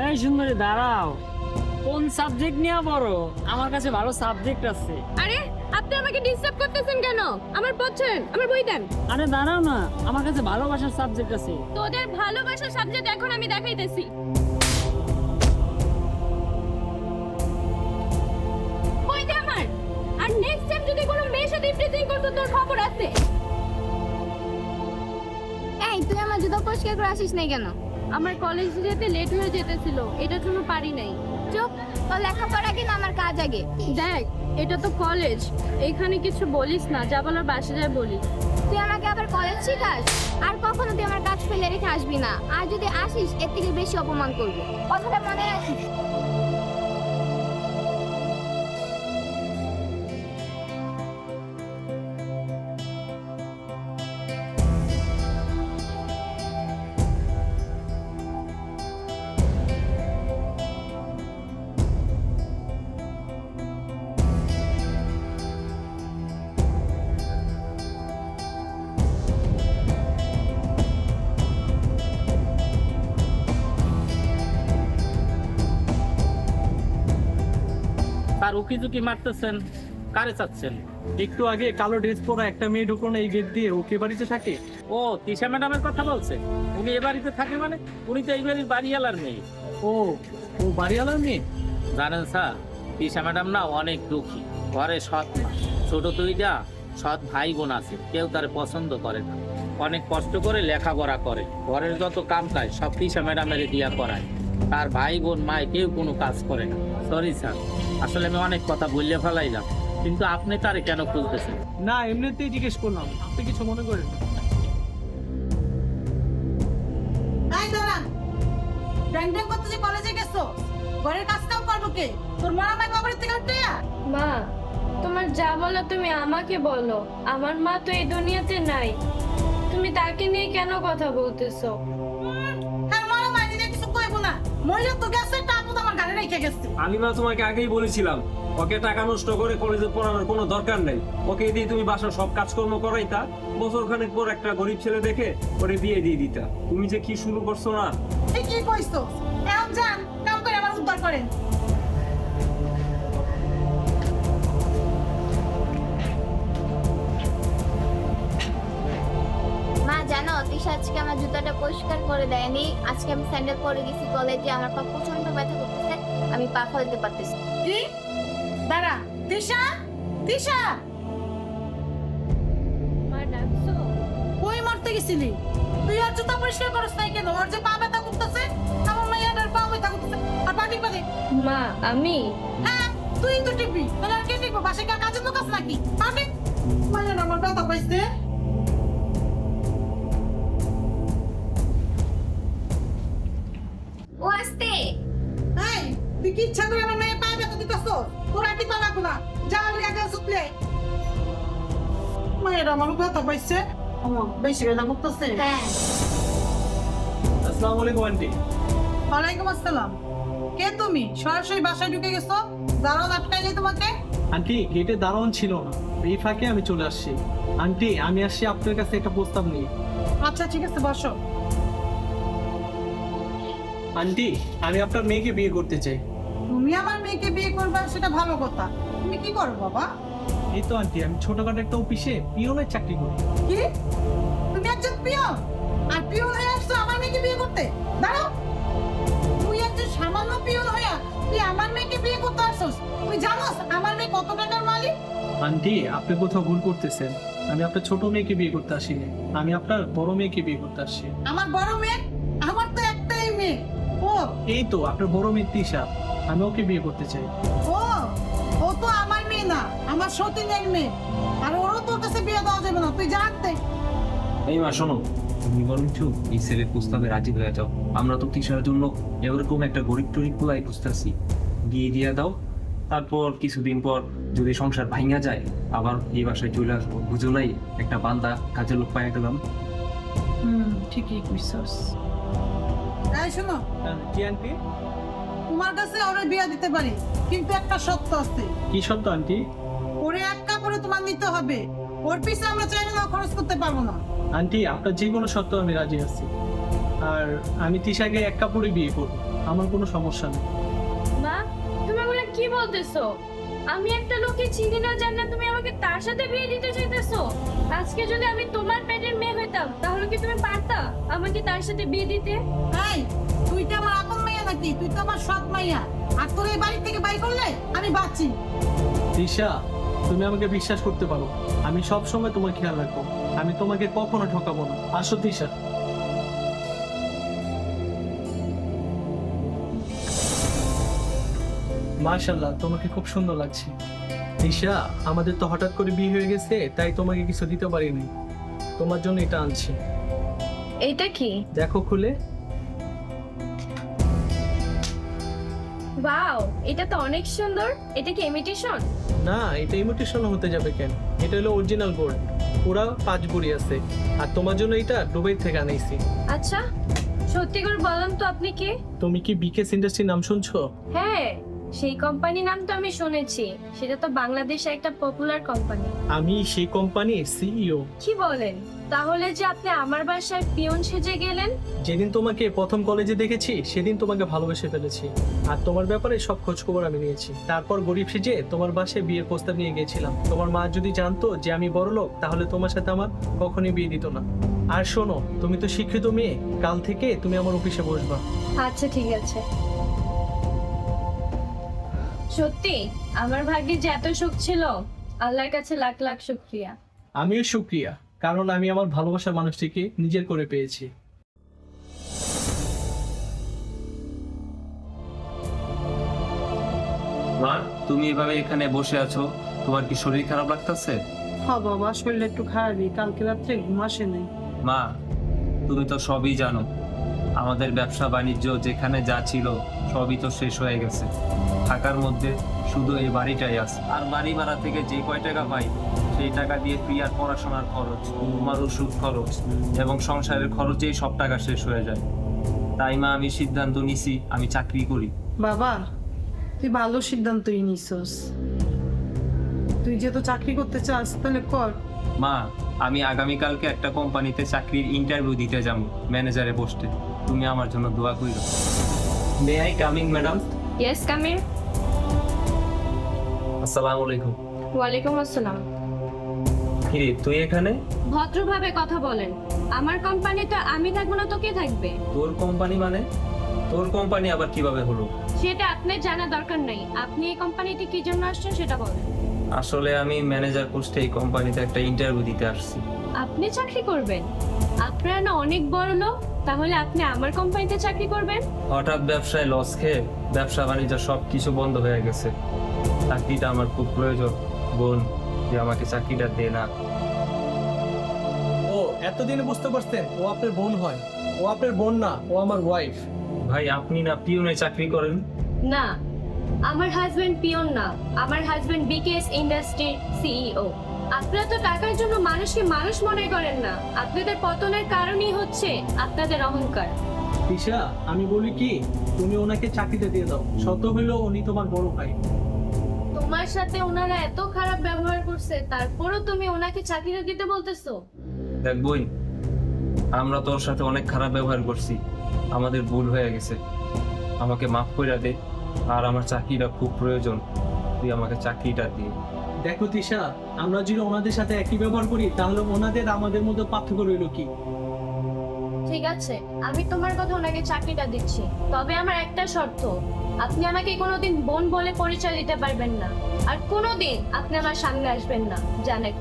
এই সুন্দরী দাঁড়াও, কোন সাবজেক্ট নিয়ে পড়ো? আমার কাছে ভালো সাবজেক্ট আছে। আরে আপনি আমাকে ডিস্টার্ব করতেছেন কেন? আমার পড়ছেন, আমার বই দেন। আরে দাঁড়াও না, আমার কাছে ভালোবাসার সাবজেক্ট আছে। তোদের ভালোবাসার সাবজেক্ট এখন আমি দেখাইতেছি। বই দে আমার। আর নেক্সট টাইম যদি কোনো মেয়ের সাথে প্রেজেন্ট করতে তোর খবর আছে। এই তুই আমার জুতো পরিষ্কার করে আসিস নাই কেন? আমার কলেজ যেতে লেট হয়ে যেতেছিল, এটার জন্য পারি নাই। চুপ, তোর লেখাপড়া আগে না আমার কাজ আগে। দেখ, এটা তো কলেজ, এখানে কিছু বলিস না, যা বলার বাসা যায় বলিস। তুই আমাকে আবার কলেজ শিখাস? আর কখনো তুই আমার কাজ ফেলে রেখে আসবি না, আর যদি আসিস এর থেকে বেশি অপমান করবো, কথাটা মনে রাখিস। তার উকি ঝুঁকি মারতেছেন, কারে চাচ্ছেন? একটু আগে কালো ড্রেস পরা একটা মেয়ে ঢুকলো না এই গেট দিয়ে, ওকে বাড়িতে থাকে? ও তিশা ম্যাডামের কথা বলছে? উনি এ বাড়িতে থাকে মানে? উনি তো এই বাড়ির বাড়িওয়ালার মেয়ে। ও ও বাড়িওয়ালার মেয়ে? জানেন স্যার, তিশা ম্যাডাম না অনেক দুঃখী, ঘরে সৎ মা, ছোট দুইটা সৎ ভাই বোন আছে, কেউ তার পছন্দ করে না। অনেক কষ্ট করে লেখাপড়া করে, ঘরের যত কাম কাজ সব তিশা ম্যাডামের দিয়া করায়। তার ভাই বোন মায় কেউ কোনো কাজ করে না। সরি স্যার, আসলে আমি অনেক কথা বললে ফেলাইলাম, কিন্তু আপনি তারে কেন খুঁজতেছেন? না, এমনিতেই জিজ্ঞেস করলাম, আপনি কিছু মনে করেন না। এই দাঁড়ান, ব্যাং ব্যাং করতে কলেজে গেছো, ঘরের কাজ কাম করবো কে? তোর মা মা কবরের থেকে উঠে আ। মা, তোমার যা বলো তুমি আমাকে বলো, আমার মা তো এই দুনিয়াতে নাই, তুমি তাকে নিয়ে কেন কথা বলতেছো? হ্যাঁ, মা মা দিনে কিছু কইবো না, মহিলা তো গেছে, টাকা তো আমার গাড়ি রেখে গেছে। আমি না তোমাকে আগেই বলেছিলাম ওকে টাকা নষ্ট করে কলেজে পড়ানোর কোনো দরকার নেই। ওকে দিয়ে তুমি বাসার সব কাজকর্ম করাইতা, বছর খানেক পর একটা গরিব ছেলে দেখে ওরে বিয়ে দিয়ে দিতা। তুমি যে কি শুরু করছো না! এই কি কইছো? এখন যান, কাম করে আমার উদ্ধার করেন। মা জানো, তিশা আজকে আমার জুতাটা পরিষ্কার করে দেয়নি। আজকে আমি স্যান্ডেল পরে গেছি কলেজে, আমার পা প্রচন্ড ব্যথা করতেছে, আমি পা ফেলতে পারতেছি না। কি? দাঁড়া, তিশা, তিশা, মা ডাকছো? কই মরতে গেছিলি? তুই আর জুতা পরিষ্কার করছ নাই কেন? ওর যে পা ব্যথা করতেছে, আমার মাইয়াটার পা ব্যথা করতেছে, আর পা টিপা দে। মা আমি হ্যাঁ, তুই তো টিপবি, তাহলে আর কে টিপবো? বাসায় কার কাজের লোক আছে নাকি? পা টিপ। মাইয়াটা আমার ব্যথা পাইছে। ও আসতে এই, তুই কি ইচ্ছা করে আমার মেয়ে পায়ে ব্যথা দিতেছ? তোর আর টিপা লাগবো না, যা আমি আগে সুতলে। মায়ের আমার ব্যথা পাইছে, আমার বেশি ব্যথা করতেছে। হ্যাঁ, আসসালামু আলাইকুম আন্টি। ওয়ালাইকুম আসসালাম। কে তুমি? সরাসরি বাসায় ঢুকে গেছো, দাঁড়াও আটকাই নেই তোমাকে। আন্টি গেটে দারোয়ান ছিল না, এই ফাঁকে আমি চলে আসছি। আন্টি আমি আসছি আপনার কাছে একটা প্রস্তাব নিয়ে। আচ্ছা ঠিক আছে, বসো। আন্টি আমি আপনার মেয়েকে বিয়ে করতে চাই। তুমি আমার মেয়েকে বিয়ে করবে সেটা ভালো কথা, তুমি কি করো বাবা? এই তো আন্টি, আমি ছোটখাটো একটা অফিসে পিয়নের চাকরি করি। কি? তুমি একজন পিয়ন, আর পিয়ন হয়ে আসছো আমার মেয়েকে বিয়ে করতে? দাঁড়াও, তুই একজন সামান্য পিয়ন হইয়া তুই আমার মেয়েকে বিয়ে করতে আসছস? তুই জানোস আমার মেয়ে কত টাকার মালিক? আন্টি আপনি কোথাও ভুল করতেছেন, আমি আপনার ছোট মেয়েকে বিয়ে করতে আসিনি, আমি আপনার বড় মেয়েকে বিয়ে করতে আসছি। আমার বড় মেয়ে? আমার তো একটাই মেয়ে। ও এই তো আপনার বড় মেয়ে তিশা, আমি ওকে বিয়ে করতে চাই। ও ও তো আমার মেয়ে না, আমার সতীনের মেয়ে, আর ওরও তোর কাছে বিয়ে দেওয়া যাবে না, তুই জানতে। এই মা শোনো, তুমি বরঞ্চ এই ছেলের প্রস্তাবে রাজি হয়ে যাও। আমরা তো তিশার জন্য এরকম একটা গরিব টরিব গুলাই খুঁজতেছি, বিয়ে দিয়ে দাও। তারপর কিছুদিন পর যদি সংসার ভাঙা যায়, আবার এই বাসায় চলে আসবো। বুঝো নাই, একটা বান্দা কাজের লোক পাইয়া গেলাম। ঠিকই কইছস। এই শোনো, জি আন্টি। তোমার কাছে ওরে বিয়ে দিতে পারি, কিন্তু একটা শর্ত আছে। কি সত্য আন্টি? ওরে এক কাপড়ে তোমার নিতে হবে, ওর পিছে আমরা চাইলে না খরচ করতে পারবো না। আন্টি আপনার যে কোনো শর্ত আমি রাজি আছি, আর আমি তিশাকে এক কাপড়ে বিয়ে করবো। আমার কোনো সমস্যা নেই। মা, তুমি বলে কি বলতেছো? আমি একটা লোককে চিনি না জানি না, তুমি আমাকে তার সাথে বিয়ে দিতে চাইতেছো? আজকে যদি আমি তোমার পেটের মেয়ে হইতাম তাহলে কি তুমি পারতা আমাকে তার সাথে বিয়ে দিতে? এই, তুই তো আমার আপন মাইয়া নাকি? তুই তো আমার সৎ মাইয়া। আর তোর এই বাড়ি থেকে বাই করলে আমি বাঁচি। তিশা, তুমি আমাকে বিশ্বাস করতে পারো, আমি সব সময় তোমার খেয়াল রাখবো, আমি তোমাকে কখনো ঠকাবো না। আসো তিশা। মাশাআল্লাহ, তোমাকে খুব সুন্দর লাগছে। তিশা, আমাদের তো হঠাৎ করে বিয়ে হয়ে গেছে, তাই তোমাকে কিছু দিতে পারিনি। তোমার জন্য এটা আনছি, এইটা কি? দেখো খুলে। ওয়াও, এটা তো অনেক সুন্দর। এটা কি ইমিটেশন? না, এটা ইমিটেশন হতে যাবে কেন? এটা হলো অরিজিনাল গোল্ড, পুরা 5 ভরি আছে। আর তোমার জন্য এটা দুবাই থেকে আনাইছি। আচ্ছা, সত্যি করে বলুন তো আপনি কে? তুমি কি বিকেএস ইন্ডাস্ট্রি নাম শুনছো? হ্যাঁ, সেই কোম্পানির নাম তো আমি শুনেছি। সেটা তো বাংলাদেশে একটা পপুলার কোম্পানি। আমি সেই কোম্পানির সিইও। কি বলেন? তাহলে যে আপনি আমার বাসায় পিয়ন সেজে গেলেন? যেদিন তোমাকে প্রথম কলেজে দেখেছি সেদিন তোমাকে ভালোবেসে ফেলেছি, আর তোমার ব্যাপারে সব খোঁজ খবর আমি নিয়েছি। তারপর গরিব সেজে তোমার বাসায় বিয়ের প্রস্তাব নিয়ে গিয়েছিলাম। তোমার মা যদি জানতো যে আমি বড়লোক, তাহলে তোমার সাথে আমার কখনোই বিয়ে দিত না। আর শোনো, তুমি তো শিক্ষিত মেয়ে, কাল থেকে তুমি আমার অফিসে বসবা। আচ্ছা, ঠিক আছে। সত্যি আমার ভাগ্যে যে এত সুখ ছিল, আল্লাহর কাছে লাখ লাখ শুকরিয়া। আমিও শুক্রিয়া, কারণ আমি আমার ভালোবাসার মানুষটিকে নিজের করে পেয়েছি। মা, তুমি এভাবে এখানে বসে আছো, তোমার কি শরীর খারাপ লাগতেছে? হ্যাঁ বাবা, শরীরটা একটু খারাপই, কালকে রাত্রে ঘুম আসে নাই। মা, তুমি তো সবই জানো, আমাদের ব্যবসা বাণিজ্য যেখানে যা ছিল সবই তো শেষ হয়ে গেছে। থাকার মধ্যে শুধু এই বাড়িটাই আছে, আর বাড়ি ভাড়া থেকে যে কয় টাকা পাই সেই টাকা দিয়ে প্রিয়ার পড়াশোনার খরচ, তোমার ওষুধ খরচ এবং সংসারের খরচেই সব টাকা শেষ হয়ে যায়। তাই মা, আমি সিদ্ধান্ত নিছি আমি চাকরি করি। বাবা, তুই ভালো সিদ্ধান্তই নিছস। তুই যেহেতু চাকরি করতে চাস তাহলে কর। মা, আমি আগামীকালকে একটা কোম্পানিতে চাকরির ইন্টারভিউ দিতে যাব, ম্যানেজারে পোস্টে। তুমি আমার জন্য দোয়া কইরো। May I coming madam? Yes, come in. আসসালামু আলাইকুম। ওয়ালাইকুম আসসালাম। কিরে, তুই এখানে? ভদ্রভাবে কথা বলেন। আমার কোম্পানিতে আমি থাকবো না তো কে থাকবে? তোর কোম্পানি মানে? তোর কোম্পানি আবার কিভাবে হলো? সেটা আপনার জানা দরকার নাই। আপনি এই কোম্পানিতে কি জন্য আসছেন সেটা বলেন। আসলে আমি ম্যানেজার পোস্টে এই কোম্পানিতে একটা ইন্টারভিউ দিতে আসছি। আপনি চাকরি করবেন? আপনারা না অনেক বড় লোক, তাহলে আপনি আমার কোম্পানিতে চাকরি করবেন? হঠাৎ ব্যবসায় লস খেয়ে ব্যবসা বাণিজ্য সব কিছু বন্ধ হয়ে গেছে। চাকরিটা আমার খুব প্রয়োজন। বোন, যে আমাকে চাকরিটা দে না। ও, এতদিনে বুঝতে পারছেন ও আপনার বোন হয়? ও আপনার বোন না, ও আমার ওয়াইফ। ভাই, আপনি না পিওনে চাকরি করেন? না, আমার হাজবেন্ড পিয়ন না, আমার হাজবেন্ড বিকেএস ইন্ডাস্ট্রির সিইও। আপনারা তো টাকার জন্য মানুষকে মানুষ মনে করেন না। আপনাদের পতনের কারণই হচ্ছে আপনাদের অহংকার। তিশা, আমি বলি কি, তুমি ওনাকে চাকরিটা দিয়ে দাও। শত হইলো উনি তোমার বড় ভাই। তোমার সাথে ওনারা এত খারাপ ব্যবহার করছে, তারপরও তুমি ওনাকে চাকরিটা দিতে বলতেছো? দেখ বোন, আমরা তোর সাথে অনেক খারাপ ব্যবহার করছি, আমাদের ভুল হয়ে গেছে, আমাকে মাফ করে দে। আর আমার চাকরিটা খুব প্রয়োজন, তুই আমাকে চাকরিটা দিয়ে। দেখো তিশা, আমরা যদি ওনাদের সাথে একই ব্যবহার করি তাহলে ওনাদের আমাদের মধ্যে পার্থক্য রইল কি? ঠিক আছে, আমি তোমার কথা ওনাকে চাকরিটা দিচ্ছি, তবে আমার একটা শর্ত। আপনি আমাকে কোনোদিন বোন বলে পরিচয় দিতে পারবেন না, আর কোনোদিন আপনি আমার সামনে আসবেন না, জানেন?